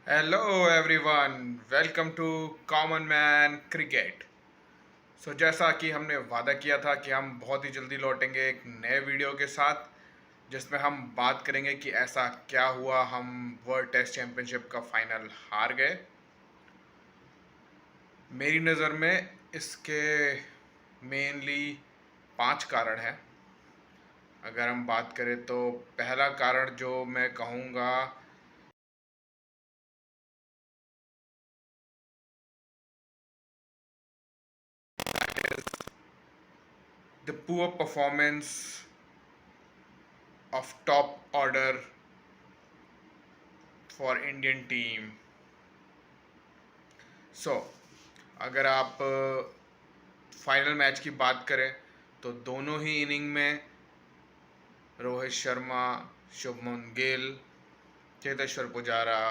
Hello everyone, welcome to common man cricket. जैसा कि हमने वादा किया था कि हम बहुत ही जल्दी लौटेंगे एक नए वीडियो के साथ, जिसमें हम बात करेंगे कि ऐसा क्या हुआ हम वर्ल्ड टेस्ट चैंपियनशिप का फाइनल हार गए। मेरी नज़र में इसके मेनली 5 कारण हैं। अगर हम बात करें तो पहला कारण जो मैं कहूँगा, the poor performance of top order for Indian team. अगर आप फाइनल मैच की बात करें तो दोनों ही इनिंग में रोहित शर्मा, शुभमन गिल, चेतेश्वर पुजारा,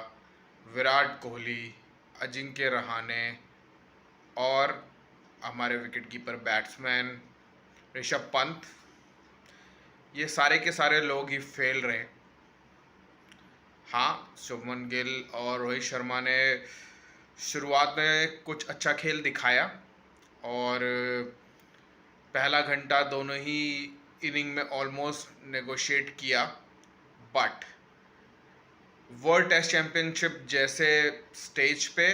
विराट कोहली, अजिंक्य रहाणे और हमारे wicket keeper batsman Rishabh Pant, ये सारे के सारे लोग ही फेल रहे। हाँ, शुभमन गिल और रोहित शर्मा ने शुरुआत में कुछ अच्छा खेल दिखाया और पहला घंटा दोनों ही इनिंग में ऑलमोस्ट नेगोशिएट किया, बट वर्ल्ड टेस्ट चैंपियनशिप जैसे स्टेज पे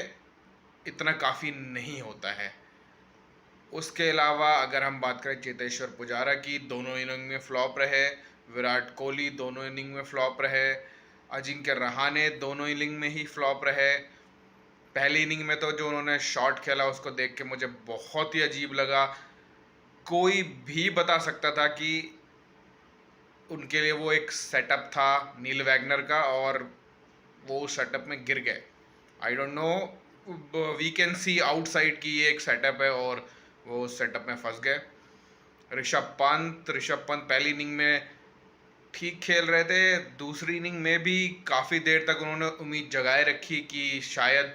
इतना काफ़ी नहीं होता है। उसके अलावा अगर हम बात करें चेतेश्वर पुजारा की, दोनों इनिंग में फ्लॉप रहे। विराट कोहली दोनों इनिंग में फ्लॉप रहे। अजिंक्य रहाणे दोनों इनिंग में ही फ्लॉप रहे। पहली इनिंग में तो जो उन्होंने शॉट खेला उसको देख के मुझे बहुत ही अजीब लगा। कोई भी बता सकता था कि उनके लिए वो एक सेटअप था नील वैगनर का और वो सेटअप में गिर गए। I don't know, we can see outside की ये एक सेटअप है और वो सेटअप में फंस गए। ऋषभ पंत पहली इनिंग में ठीक खेल रहे थे। दूसरी इनिंग में भी काफ़ी देर तक उन्होंने उम्मीद जगाए रखी कि शायद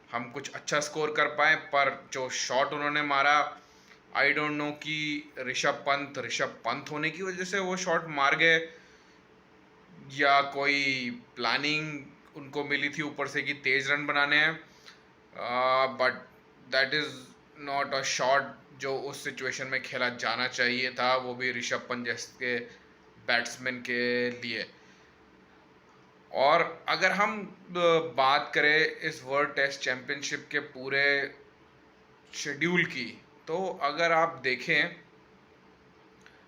हम कुछ अच्छा स्कोर कर पाए, पर जो शॉट उन्होंने मारा, आई डोंट नो कि ऋषभ पंत होने की वजह से वो शॉट मार गए या कोई प्लानिंग उनको मिली थी ऊपर से कि तेज रन बनाने हैं, but that is not a shot जो उस सिचुएशन में खेला जाना चाहिए था, वो भी ऋषभ पंत जैसे बैट्समैन के लिए। और अगर हम बात करें इस वर्ल्ड टेस्ट चैंपियनशिप के पूरे शेड्यूल की, तो अगर आप देखें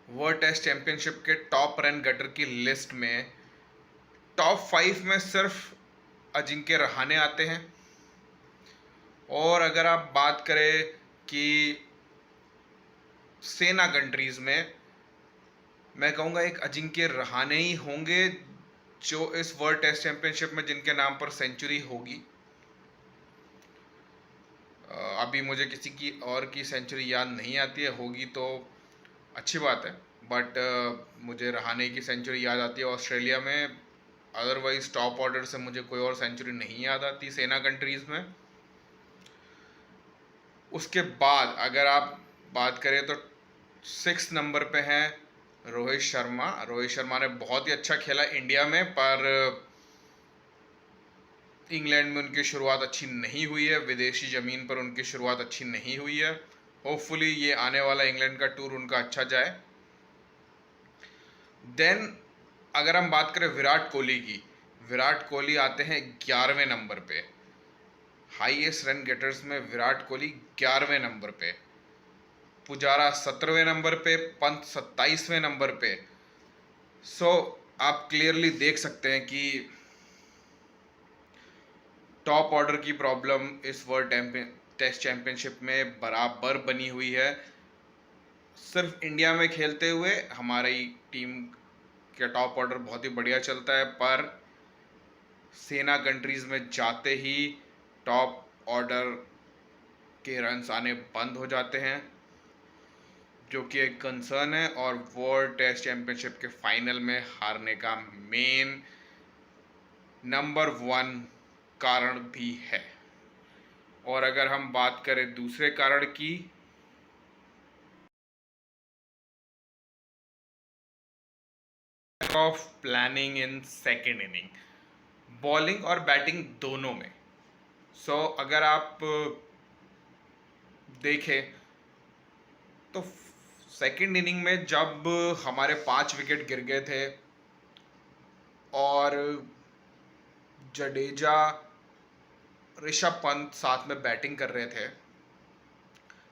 वर्ल्ड टेस्ट चैंपियनशिप के टॉप रन गेटर की लिस्ट में टॉप 5 में सिर्फ अजिंक्य रहाणे आते हैं। और अगर आप बात करें कि सेना कंट्रीज में, मैं कहूँगा एक अजिंक्य रहाणे ही होंगे जो इस वर्ल्ड टेस्ट चैंपियनशिप में जिनके नाम पर सेंचुरी होगी। अभी मुझे किसी की और की सेंचुरी याद नहीं आती है, होगी तो अच्छी बात है, बट मुझे रहाणे की सेंचुरी याद आती है ऑस्ट्रेलिया में। अदरवाइज टॉप ऑर्डर से मुझे कोई और सेंचुरी नहीं याद आती सेना कंट्रीज़ में। उसके बाद अगर आप बात करें तो 6 नंबर पे हैं रोहित शर्मा ने बहुत ही अच्छा खेला इंडिया में, पर इंग्लैंड में उनकी शुरुआत अच्छी नहीं हुई है, विदेशी ज़मीन पर उनकी शुरुआत अच्छी नहीं हुई है। होपफुली ये आने वाला इंग्लैंड का टूर उनका अच्छा जाए। देन अगर हम बात करें विराट कोहली की, विराट कोहली आते हैं 11वें नंबर पे। हाईएस्ट रन गेटर्स में विराट कोहली 11वें नंबर पे, पुजारा 17वें नंबर पे, पंत 27वें नंबर पे। आप क्लियरली देख सकते हैं कि टॉप ऑर्डर की प्रॉब्लम इस वर्ल्ड टेस्ट चैंपियनशिप में बराबर बनी हुई है। सिर्फ इंडिया में खेलते हुए हमारी टीम का टॉप ऑर्डर बहुत ही बढ़िया चलता है, पर सेना कंट्रीज़ में जाते ही टॉप ऑर्डर के रन्स आने बंद हो जाते हैं, जो कि एक कंसर्न है और वर्ल्ड टेस्ट चैंपियनशिप के फाइनल में हारने का मेन नंबर 1 कारण भी है। और अगर हम बात करें दूसरे कारण की, of planning in second inning, bowling और बैटिंग दोनों में। अगर आप देखें तो सेकंड इनिंग में जब हमारे 5 विकेट गिर गए थे और जडेजा, ऋषभ पंत साथ में बैटिंग कर रहे थे,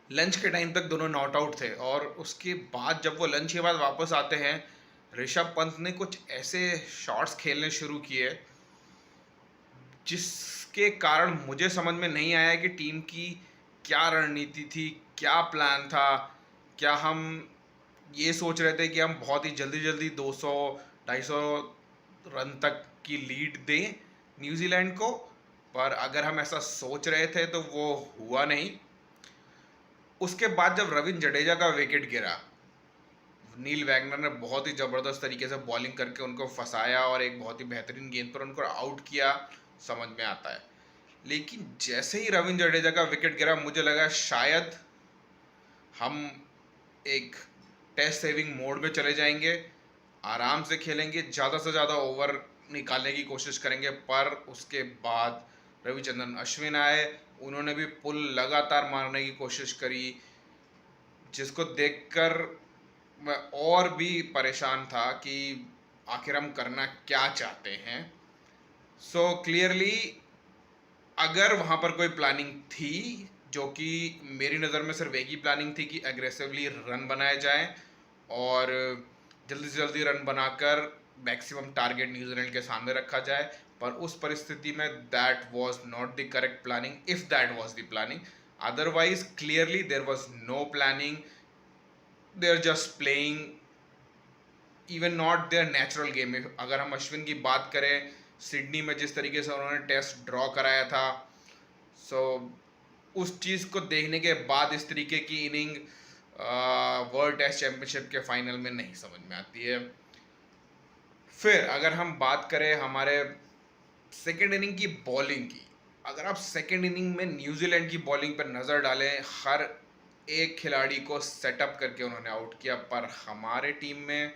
लंच के टाइम तक दोनों नॉट आउट थे, और उसके बाद जब वो लंच के बाद वापस आते हैं, ऋषभ पंत ने कुछ ऐसे शॉट्स खेलने शुरू किए जिसके कारण मुझे समझ में नहीं आया कि टीम की क्या रणनीति थी, क्या प्लान था। क्या हम ये सोच रहे थे कि हम बहुत ही जल्दी जल्दी 200 250 रन तक की लीड दें न्यूजीलैंड को, पर अगर हम ऐसा सोच रहे थे तो वो हुआ नहीं। उसके बाद जब रविंद्र जडेजा का विकेट गिरा, नील वैगनर ने बहुत ही ज़बरदस्त तरीके से बॉलिंग करके उनको फंसाया और एक बहुत ही बेहतरीन गेंद पर उनको आउट किया, समझ में आता है। लेकिन जैसे ही रविंद्र जडेजा का विकेट गिरा, मुझे लगा शायद हम एक टेस्ट सेविंग मोड में चले जाएंगे, आराम से खेलेंगे, ज़्यादा से ज़्यादा ओवर निकालने की कोशिश करेंगे। पर उसके बाद रविचंद्रन अश्विन आए, उन्होंने भी पुल लगातार मारने की कोशिश करी, जिसको देखकर मैं और भी परेशान था कि आखिर हम करना क्या चाहते हैं। क्लियरली अगर वहाँ पर कोई प्लानिंग थी, जो कि मेरी नज़र में सिर्फ एक ही प्लानिंग थी कि एग्रेसिवली रन बनाए जाएं और जल्दी से जल्दी रन बनाकर मैक्सिमम टारगेट न्यूजीलैंड के सामने रखा जाए, पर उस परिस्थिति में that was not the correct planning, if that was the planning. Otherwise clearly there was no planning, they are just playing even not their natural game. अगर हम अश्विन की बात करें, सिडनी में जिस तरीके से उन्होंने टेस्ट ड्रॉ कराया था, उस चीज़ को देखने के बाद इस तरीके की इनिंग वर्ल्ड टेस्ट चैंपियनशिप के फाइनल में नहीं समझ में आती है। फिर अगर हम बात करें हमारे सेकेंड इनिंग की बॉलिंग की, अगर आप सेकेंड इनिंग में न्यूजीलैंड की बॉलिंग पर नज़र डालें, हर एक खिलाड़ी को सेटअप करके उन्होंने आउट किया, पर हमारे टीम में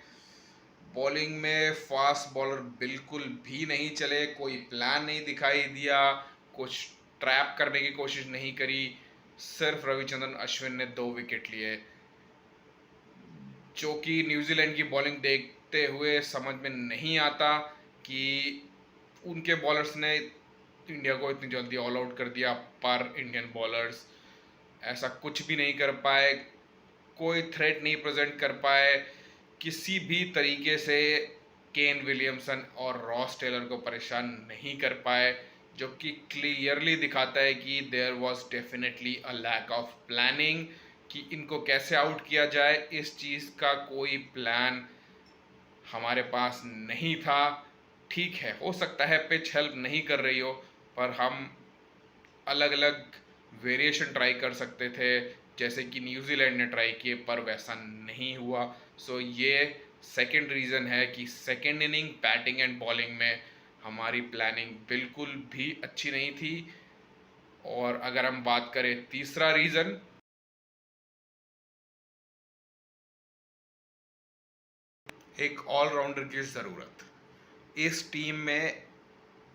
बॉलिंग में फास्ट बॉलर बिल्कुल भी नहीं चले, कोई प्लान नहीं दिखाई दिया, कुछ ट्रैप करने की कोशिश नहीं करी। सिर्फ रविचंद्रन अश्विन ने 2 विकेट लिए, जो कि न्यूजीलैंड की बॉलिंग देखते हुए समझ में नहीं आता कि उनके बॉलर्स ने इंडिया को इतनी जल्दी ऑल आउट कर दिया, पर इंडियन बॉलर्स ऐसा कुछ भी नहीं कर पाए, कोई थ्रेट नहीं प्रेजेंट कर पाए, किसी भी तरीके से केन विलियमसन और रॉस टेलर को परेशान नहीं कर पाए, जो कि क्लियरली दिखाता है कि there was definitely a lack of planning कि इनको कैसे आउट किया जाए। इस चीज़ का कोई प्लान हमारे पास नहीं था। ठीक है, हो सकता है पिच हेल्प नहीं कर रही हो, पर हम अलग अलग वेरिएशन ट्राई कर सकते थे, जैसे कि न्यूजीलैंड ने ट्राई किए, पर वैसा नहीं हुआ। ये सेकंड रीज़न है कि second inning batting and bowling में हमारी प्लानिंग बिल्कुल भी अच्छी नहीं थी। और अगर हम बात करें तीसरा रीज़न, एक ऑलराउंडर की ज़रूरत। इस टीम में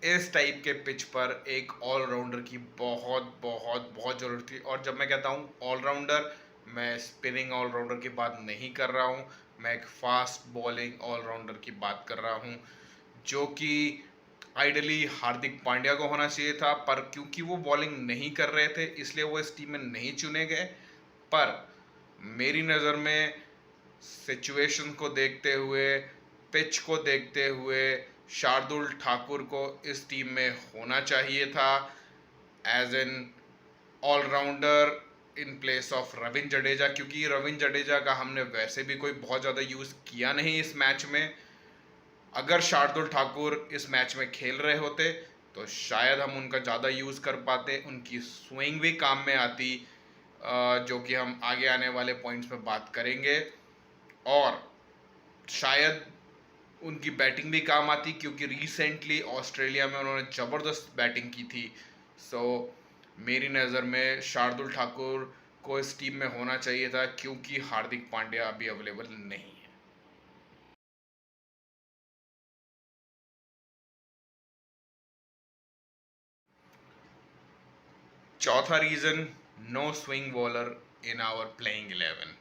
इस टाइप के पिच पर एक ऑलराउंडर की बहुत बहुत बहुत ज़रूरत थी। और जब मैं कहता हूँ ऑलराउंडर, मैं स्पिनिंग ऑलराउंडर की बात नहीं कर रहा हूँ, मैं एक फास्ट बॉलिंग ऑलराउंडर की बात कर रहा हूँ, जो कि आइडली हार्दिक पांड्या को होना चाहिए था, पर क्योंकि वो बॉलिंग नहीं कर रहे थे इसलिए वो इस टीम में नहीं चुने गए। पर मेरी नज़र में सिचुएशन को देखते हुए, पिच को देखते हुए, शार्दुल ठाकुर को इस टीम में होना चाहिए था as an allrounder in place of Ravindra Jadeja, क्योंकि रविंद्र जडेजा का हमने वैसे भी कोई बहुत ज़्यादा यूज़ किया नहीं इस मैच में। अगर शार्दुल ठाकुर इस मैच में खेल रहे होते तो शायद हम उनका ज़्यादा यूज़ कर पाते, उनकी स्विंग भी काम में आती, जो कि हम आगे आने वाले पॉइंट्स में बात करेंगे। और शायद उनकी बैटिंग भी काम आती, क्योंकि रिसेंटली ऑस्ट्रेलिया में उन्होंने ज़बरदस्त बैटिंग की थी। सो मेरी नज़र में शार्दुल ठाकुर को इस टीम में होना चाहिए था, क्योंकि हार्दिक पांड्या अभी अवेलेबल नहीं है। चौथा reason, no swing bowler in our playing 11।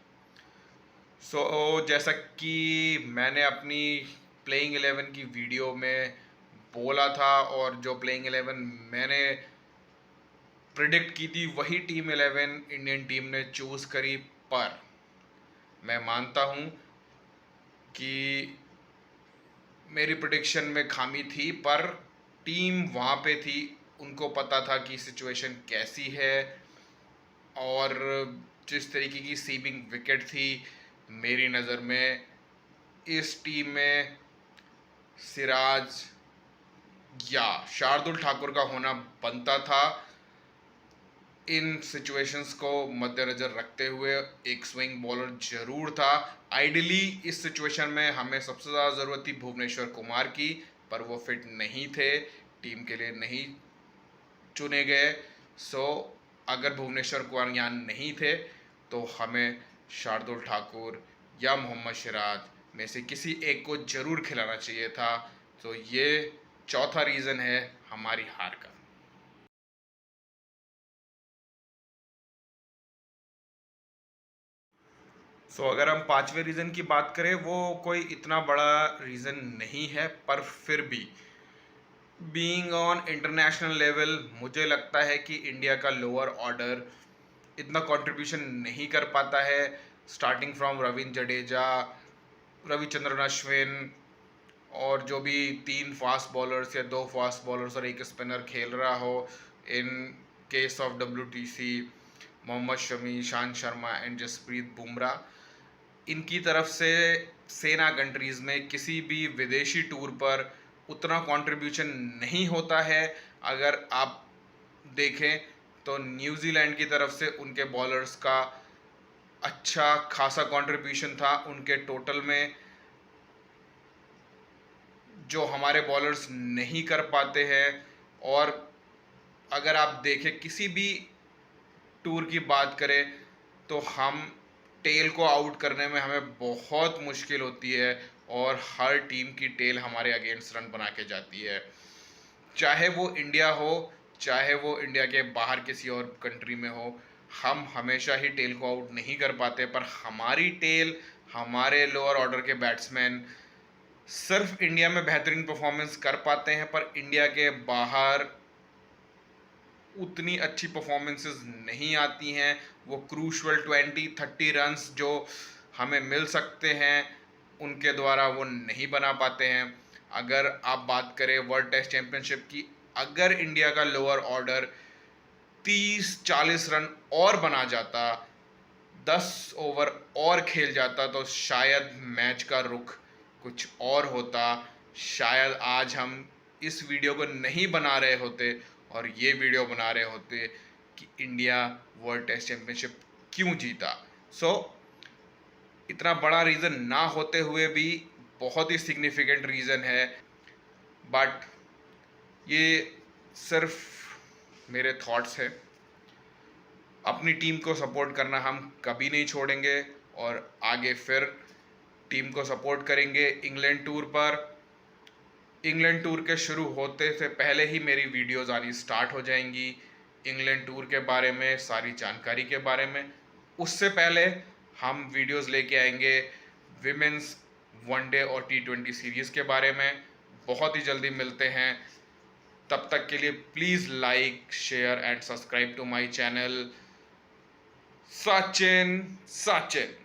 So जैसा कि मैंने अपनी प्लेइंग 11 की वीडियो में बोला था, और जो प्लेइंग 11 मैंने प्रिडिक्ट की थी वही टीम 11 इंडियन टीम ने चूज़ करी। पर मैं मानता हूँ कि मेरी प्रिडिक्शन में खामी थी, पर टीम वहाँ पे थी, उनको पता था कि सिचुएशन कैसी है, और जिस तरीके की सीमिंग विकेट थी, मेरी नज़र में इस टीम में सिराज या शार्दुल ठाकुर का होना बनता था। इन सिचुएशंस को मद्देनज़र रखते हुए एक स्विंग बॉलर ज़रूर था। आइडियली इस सिचुएशन में हमें सबसे ज़्यादा ज़रूरत थी भुवनेश्वर कुमार की, पर वो फिट नहीं थे, टीम के लिए नहीं चुने गए। सो अगर भुवनेश्वर कुमार यहाँ नहीं थे तो हमें शार्दुल ठाकुर या मोहम्मद सिराज में से किसी एक को ज़रूर खिलाना चाहिए था। तो ये चौथा रीज़न है हमारी हार का। अगर हम पांचवें रीज़न की बात करें, वो कोई इतना बड़ा रीज़न नहीं है, पर फिर भी बीइंग ऑन इंटरनेशनल लेवल मुझे लगता है कि इंडिया का लोअर ऑर्डर इतना कंट्रीब्यूशन नहीं कर पाता है। स्टार्टिंग फ्रॉम रविंद्र जडेजा, रविचंद्रन अश्विन, और जो भी 3 फास्ट बॉलर्स या 2 फास्ट बॉलर्स और एक स्पिनर खेल रहा हो, in case of WTC Mohammed Shami, Ishant Sharma and Jasprit Bumrah, इनकी तरफ से सेना कंट्रीज़ में किसी भी विदेशी टूर पर उतना कंट्रीब्यूशन नहीं होता है। अगर आप देखें तो न्यूजीलैंड की तरफ से उनके बॉलर्स का अच्छा खासा कंट्रीब्यूशन था उनके टोटल में, जो हमारे बॉलर्स नहीं कर पाते हैं। और अगर आप देखें किसी भी टूर की बात करें तो हम टेल को आउट करने में हमें बहुत मुश्किल होती है, और हर टीम की टेल हमारे अगेंस्ट रन बना के जाती है, चाहे वो इंडिया हो, चाहे वो इंडिया के बाहर किसी और कंट्री में हो। हम हमेशा ही टेल को आउट नहीं कर पाते, पर हमारी टेल, हमारे लोअर ऑर्डर के बैट्समैन सिर्फ इंडिया में बेहतरीन परफॉर्मेंस कर पाते हैं, पर इंडिया के बाहर उतनी अच्छी परफॉर्मेंसेस नहीं आती हैं। वो क्रूशल 20-30 रन्स जो हमें मिल सकते हैं उनके द्वारा वो नहीं बना पाते हैं। अगर आप बात करें वर्ल्ड टेस्ट चैंपियनशिप की, अगर इंडिया का लोअर ऑर्डर 30-40 रन और बना जाता, 10 ओवर और खेल जाता, तो शायद मैच का रुख कुछ और होता। शायद आज हम इस वीडियो को नहीं बना रहे होते और ये वीडियो बना रहे होते कि इंडिया वर्ल्ड टेस्ट चैंपियनशिप क्यों जीता। इतना बड़ा रीज़न ना होते हुए भी बहुत ही सिग्निफिकेंट रीज़न है, बट ये सिर्फ मेरे थॉट्स है। अपनी टीम को सपोर्ट करना हम कभी नहीं छोड़ेंगे, और आगे फिर टीम को सपोर्ट करेंगे इंग्लैंड टूर पर। इंग्लैंड टूर के शुरू होते से पहले ही मेरी वीडियोस आनी स्टार्ट हो जाएंगी इंग्लैंड टूर के बारे में, सारी जानकारी के बारे में। उससे पहले हम वीडियोस लेके आएंगे विमेंस वनडे और T20 सीरीज़ के बारे में। बहुत ही जल्दी मिलते हैं, तब तक के लिए please like, share and subscribe to my channel. Sachin Sachin.